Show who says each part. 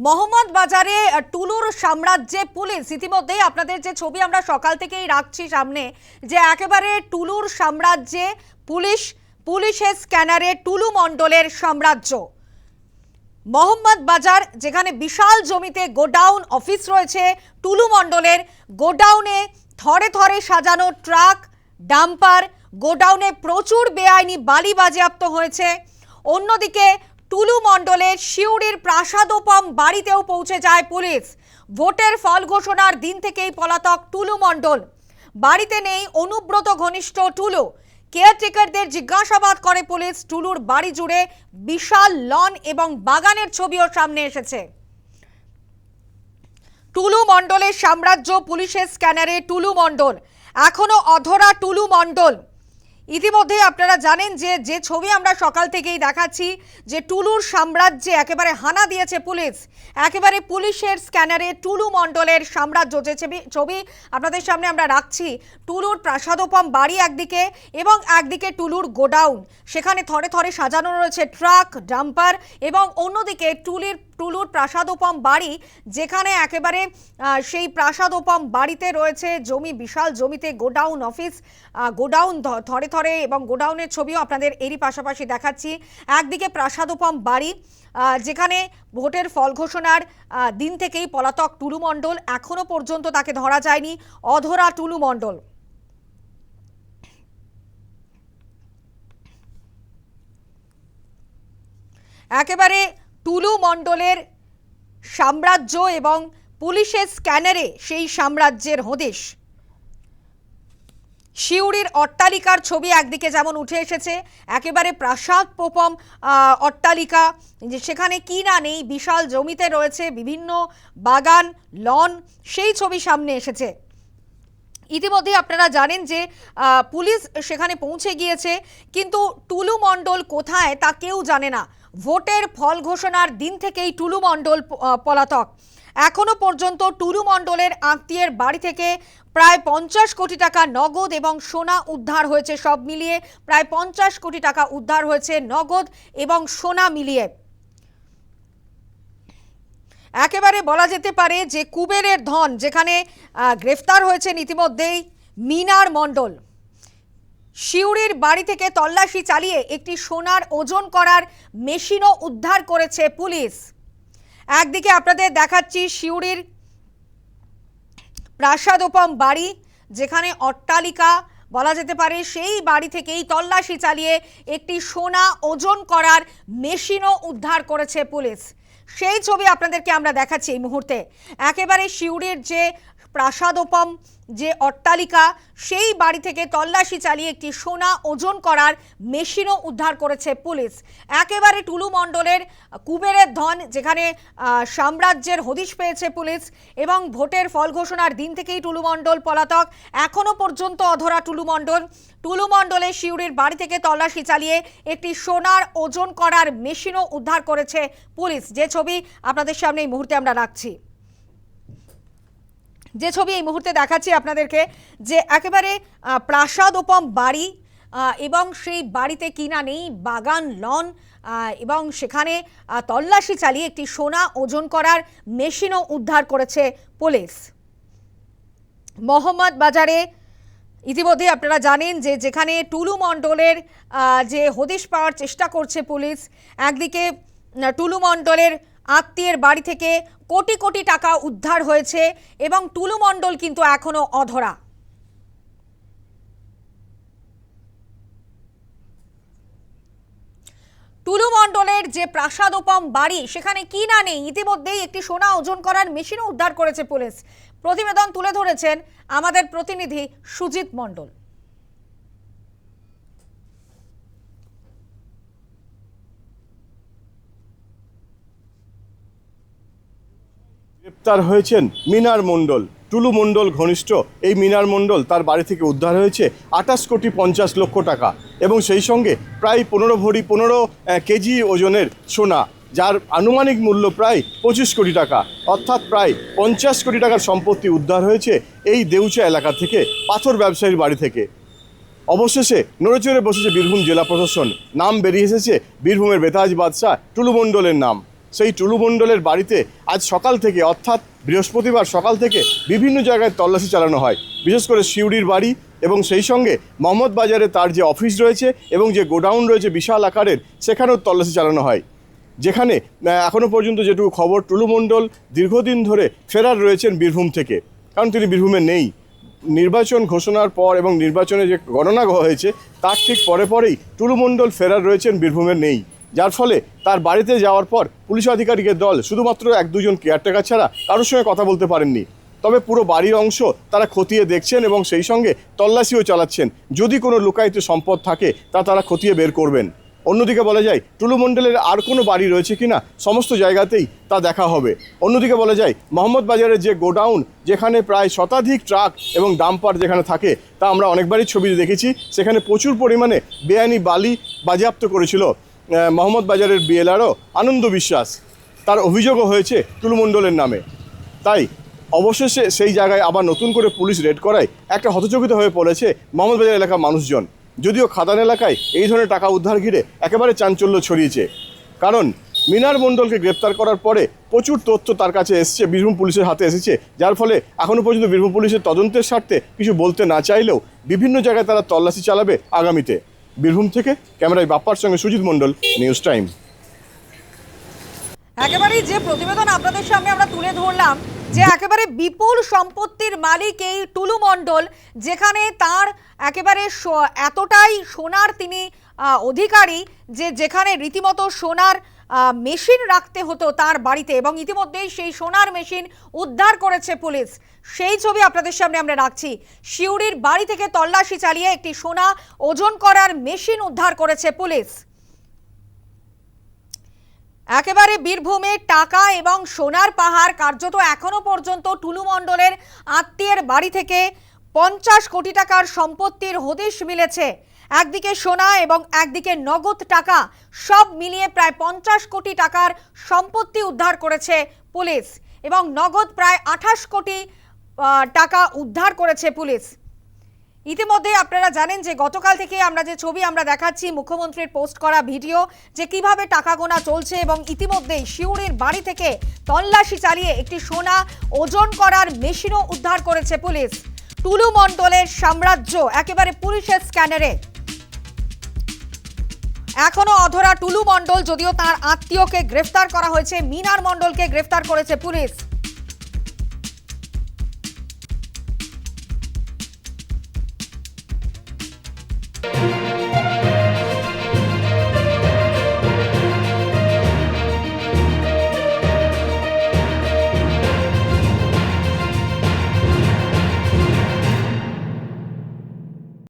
Speaker 1: মোহাম্মদ বাজারে টুলুর সাম্রাজ্যে পুলিশ ইতিমধ্যেই আপনাদের যে ছবি আমরা সকাল থেকেই রাখছি সামনে, যে একেবারে টুলুর সাম্রাজ্যে পুলিশের স্ক্যানারে টুলু মণ্ডলের সাম্রাজ্য। মোহাম্মদ বাজার, যেখানে বিশাল জমিতে গোডাউন অফিস রয়েছে টুলু মণ্ডলের, গোডাউনে থরে থরে সাজানো ট্রাক, ডাম্পার, গোডাউনে প্রচুর বেআইনি বালি বাজেয়াপ্ত হয়েছে। অন্যদিকে টুলু মণ্ডলের সিউড়ির প্রাসাদোপম বাড়িতেও পৌঁছে যায় পুলিশ। ভোটের ফল ঘোষণার দিন থেকেই পলাতক টুলু মণ্ডল। বাড়িতে নেই অনুব্রত ঘনিষ্ঠ টুলু। কেয়ারটেকারদের জিজ্ঞাসাবাদ করে পুলিশ। টুলুর বাড়ি জুড়ে বিশাল লন এবং বাগানের ছবিও সামনে এসেছে। টুলু মণ্ডলের সাম্রাজ্য, পুলিশের স্ক্যানারে টুলু মণ্ডল, এখনো অধরা টুলু মণ্ডল। ইতিমধ্যে আপনারা জানেন যে ছবি আমরা সকাল থেকেই দেখাচ্ছি, যে টুলুর সাম্রাজ্যে একেবারে হানা দিয়েছে পুলিশ। একেবারে পুলিশের স্ক্যানারে টুলু মণ্ডলের সাম্রাজ্য, যে ছবি আপনাদের সামনে আমরা রাখছি। টুলুর প্রাসাদোপম বাড়ি একদিকে এবং একদিকে টুলুর গোডাউন, সেখানে থরে থরে সাজানো রয়েছে ট্রাক, ডাম্পার, এবং অন্যদিকে টুলুর প্রাসাদোপম বাড়ি, যেখানে একেবারে সেই প্রাসাদোপম বাড়িতে রয়েছে জমি, বিশাল জমিতে গোডাউন অফিস, গোডাউন থরে থরে, এবং গোডাউনের ছবিও আপনাদের এরই পাশাপাশি দেখাচ্ছি। একদিকে প্রাসাদোপম বাড়ি, যেখানে ভোটের ফল ঘোষণার দিন থেকেই পলাতক টুলু মণ্ডল, এখনো পর্যন্ত তাকে ধরা যায়নি, অধরা টুলু মণ্ডল। একেবারে টুলু মণ্ডলের সাম্রাজ্য এবং পুলিশের স্ক্যানারে সেই সাম্রাজ্যের হদিশ। সিউড়ির অট্টালিকার ছবি একদিকে যেমন উঠে এসেছে, একেবারে প্রাসাদোপম অট্টালিকা, সেখানে কি না নেই, বিশাল জমিতে রয়েছে বিভিন্ন বাগান, লন, সেই ছবি সামনে এসেছে। ইতিমধ্যে আপনারা জানেন যে পুলিশ সেখানে পৌঁছে গিয়েছে, কিন্তু টুলু মণ্ডল কোথায় তা কেউ জানে না। ভোটের ফল ঘোষণার দিন থেকেই টুলু মণ্ডল পলাতক। এখনো পর্যন্ত টুলু মণ্ডলের আত্মীয়ের বাড়ি থেকে প্রায় 50 কোটি টাকা নগদ এবং সোনা উদ্ধার হয়েছে। সব মিলিয়ে প্রায় 50 কোটি টাকা উদ্ধার হয়েছে নগদ এবং সোনা মিলিয়ে। একেবারে বলা যেতে পারে যে কুবেরের ধন, যেখানে গ্রেফতার হয়েছেন ইতিমধ্যেই মিনার মণ্ডল। সিউড়ির বাড়ি থেকে তল্লাশি চালিয়ে একটি সোনার ওজন করার মেশিনও উদ্ধার করেছে পুলিশ। একদিকে আপনাদের দেখাচ্ছি সিউড়ির প্রাসাদোপম বাড়ি, যেখানে অট্টালিকা বলা যেতে পারে, সেই বাড়ি থেকেই তল্লাশি চালিয়ে একটি সোনা ওজন করার মেশিনও উদ্ধার করেছে পুলিশ। সেই ছবি আপনাদেরকে আমরা দেখাচ্ছি এই মুহূর্তে। একেবারে সিউড়ির যে প্রাসাদোপম যে অট্টালিকা, সেই বাড়ি থেকে তল্লাশি চালিয়ে একটি সোনা ওজন করার মেশিনও উদ্ধার করেছে পুলিশ। একেবারে টুলু মণ্ডলের কুবেরের ধন, যেখানে সাম্রাজ্যের হদিশ পেয়েছে পুলিশ, এবং ভোটের ফল ঘোষণার দিন থেকেই টুলু মণ্ডল পলাতক, এখনো পর্যন্ত অধরা টুলু মণ্ডল। টুলু মণ্ডলের সিউড়ির বাড়ি থেকে তল্লাশি চালিয়ে একটি সোনার ওজন করার মেশিনও উদ্ধার করেছে পুলিশ। যে ছবি আপনাদের সামনে এই মুহূর্তে আমরা রাখছি, যে ছবি এই মুহূর্তে দেখাচ্ছি আপনাদেরকে, যে একেবারে প্রাসাদোপম বাড়ি, এবং সেই বাড়িতে কিনা নেই বাগান, লন, এবং সেখানে তল্লাশি চালিয়ে একটি সোনা ওজন করার মেশিনও উদ্ধার করেছে পুলিশ। মোহাম্মদ বাজারে ইতিমধ্যে আপনারা জানেন যে যেখানে টুলু মণ্ডলের যে হদিশ পাওয়ার চেষ্টা করছে পুলিশ, একদিকে টুলু মণ্ডলের আত্মীয়ের বাড়ি থেকে কোটি কোটি টাকা উদ্ধার হয়েছে, এবং টুলু মণ্ডল কিন্তু এখনো অধরা। টুলু মণ্ডলের যে প্রাসাদোপম বাড়ি, সেখানে কি না নেই, ইতিমধ্যেই একটি সোনা ওজন করার মেশিনও উদ্ধার করেছে পুলিশ। প্রতিবেদন তুলে ধরেছেন আমাদের প্রতিনিধি সুজিত মণ্ডল।
Speaker 2: গ্রেপ্তার হয়েছেন মিনার মণ্ডল, টুলু মণ্ডল ঘনিষ্ঠ এই মিনার মণ্ডল। তার বাড়ি থেকে উদ্ধার হয়েছে 28 কোটি 50 লক্ষ টাকা এবং সেই সঙ্গে প্রায় 15 কেজি ওজনের সোনা, যার আনুমানিক মূল্য প্রায় 25 কোটি টাকা, অর্থাৎ প্রায় 50 কোটি টাকার সম্পত্তি উদ্ধার হয়েছে এই দেউচা এলাকা থেকে, পাথর ব্যবসায়ীর বাড়ি থেকে। অবশেষে নড়েচড়ে বসেছে বীরভূম জেলা প্রশাসন। নাম বেরিয়ে এসেছে বীরভূমের বেতাজ বাদশাহ টুলু মণ্ডলের নাম। সেই টুলু মণ্ডলের বাড়িতে আজ সকাল থেকে অর্থাৎ বৃহস্পতিবার সকাল থেকে বিভিন্ন জায়গায় তল্লাশি চালানো হয়, বিশেষ করে সিউড়ির বাড়ি এবং সেই সঙ্গে মোহাম্মদ বাজারে তার যে অফিস রয়েছে এবং যে গোডাউন রয়েছে বিশাল আকারের, সেখানেও তল্লাশি চালানো হয়। যেখানে এখনও পর্যন্ত যেটুকু খবর, টুলু মণ্ডল দীর্ঘদিন ধরে ফেরার রয়েছেন বীরভূম থেকে, কারণ তিনি বীরভূমে নেই। নির্বাচন ঘোষণার পর এবং নির্বাচনে যে গণনা হয়েছে তার ঠিক পরেই টুলু মণ্ডল ফেরার রয়েছেন, বীরভূমে নেই। যার ফলে তার বাড়িতে যাওয়ার পর পুলিশ আধিকারিকের দল শুধুমাত্র 1-2জন কেয়ারটেকার ছাড়া কারোর সঙ্গে কথা বলতে পারেননি। তবে পুরো বাড়ির অংশ তারা খতিয়ে দেখছেন এবং সেই সঙ্গে তল্লাশিও চালাচ্ছেন। যদি কোনো লুকায়িত সম্পদ থাকে তা তারা খতিয়ে বের করবেন। অন্যদিকে বলা যায় টুলু মণ্ডলের আর কোনো বাড়ি রয়েছে কিনা সমস্ত জায়গাতেই তা দেখা হবে। অন্যদিকে বলা যায় মোহাম্মদ বাজারের যে গোডাউন, যেখানে প্রায় শতাধিক ট্রাক এবং ডাম্পার যেখানে থাকে, তা আমরা অনেকবারই ছবিতে দেখেছি। সেখানে প্রচুর পরিমাণে বেআইনি বালি বাজেয়াপ্ত করেছিল মোহাম্মদ বাজারের বিএলআরও আনন্দ বিশ্বাস। তার অভিযোগও হয়েছে টুলু মণ্ডলের নামে। তাই অবশেষে সেই জায়গায় আবার নতুন করে পুলিশ রেড করায় একটা হতচকিত হয়ে পড়েছে মোহাম্মদ বাজার এলাকার মানুষজন। যদিও খাদান এলাকায় এই ধরনের টাকা উদ্ধার ঘিরে একেবারে চাঞ্চল্য ছড়িয়েছে, কারণ মিনার মণ্ডলকে গ্রেপ্তার করার পরে প্রচুর তথ্য তার কাছে এসছে, বীরভূম পুলিশের হাতে এসেছে। যার ফলে এখনও পর্যন্ত বীরভূম পুলিশের তদন্তের স্বার্থে কিছু বলতে না চাইলেও বিভিন্ন জায়গায় তারা তল্লাশি চালাবে আগামীতে। বীরভূম থেকে ক্যামেরায় বাপ্পার সঙ্গে সুজিত মণ্ডল, নিউজ টাইম।
Speaker 1: একেবারেই যে প্রতিবেদন আপনাদের সামনে আমরা তুলে ধরলাম, যে একেবারে বিপুল সম্পত্তির মালিক এই টুলু মণ্ডল, যেখানে তার একেবারে এতটাই সোনার তিনি অধিকারী যে যেখানে রীতিমতো সোনার মেশিন রাখতে হতো তার বাড়িতে, এবং ইতিমধ্যেই সেই সোনার মেশিন উদ্ধার করেছে পুলিশ। সেই ছবি আপনাদের সামনে আমরা রাখছি। সিউড়ির বাড়ি থেকে তল্লাশি চালিয়ে একটি সোনা ওজন করার মেশিন উদ্ধার করেছে পুলিশ। একেবারে বীরভূমে টাকা এবং সোনার পাহাড়, কার্যত এখনো পর্যন্ত টুলু মণ্ডলের আত্মীয়ের বাড়ি থেকে 50 কোটি টাকার সম্পত্তির হদিশ মিলেছে। একদিকে সোনা এবং একদিকে নগদ টাকা, সব মিলিয়ে প্রায় 50 কোটি টাকার সম্পত্তি উদ্ধার করেছে পুলিশ, এবং নগদ প্রায় 28 কোটি টাকা উদ্ধার করেছে পুলিশ। ইতিমধ্যে আপনারা জানেন যে গতকাল থেকে আমরা যে ছবি আমরা দেখাচ্ছি, মুখ্যমন্ত্রীর পোস্ট করা ভিডিও, যে কিভাবে টাকা গোনা চলছে, এবং ইতিমধ্যেই সিউড়ির বাড়ি থেকে তল্লাশি চালিয়ে একটি সোনা ওজন করার মেশিনও উদ্ধার করেছে পুলিশ। টুলু মণ্ডলের সাম্রাজ্য একেবারে পুলিশের স্ক্যানারে। এখনো অধরা টুলু মণ্ডল, যদিও তার আত্মীয়কে গ্রেফতার করা হয়েছে, মিনার মণ্ডলকে গ্রেফতার করেছে পুলিশ।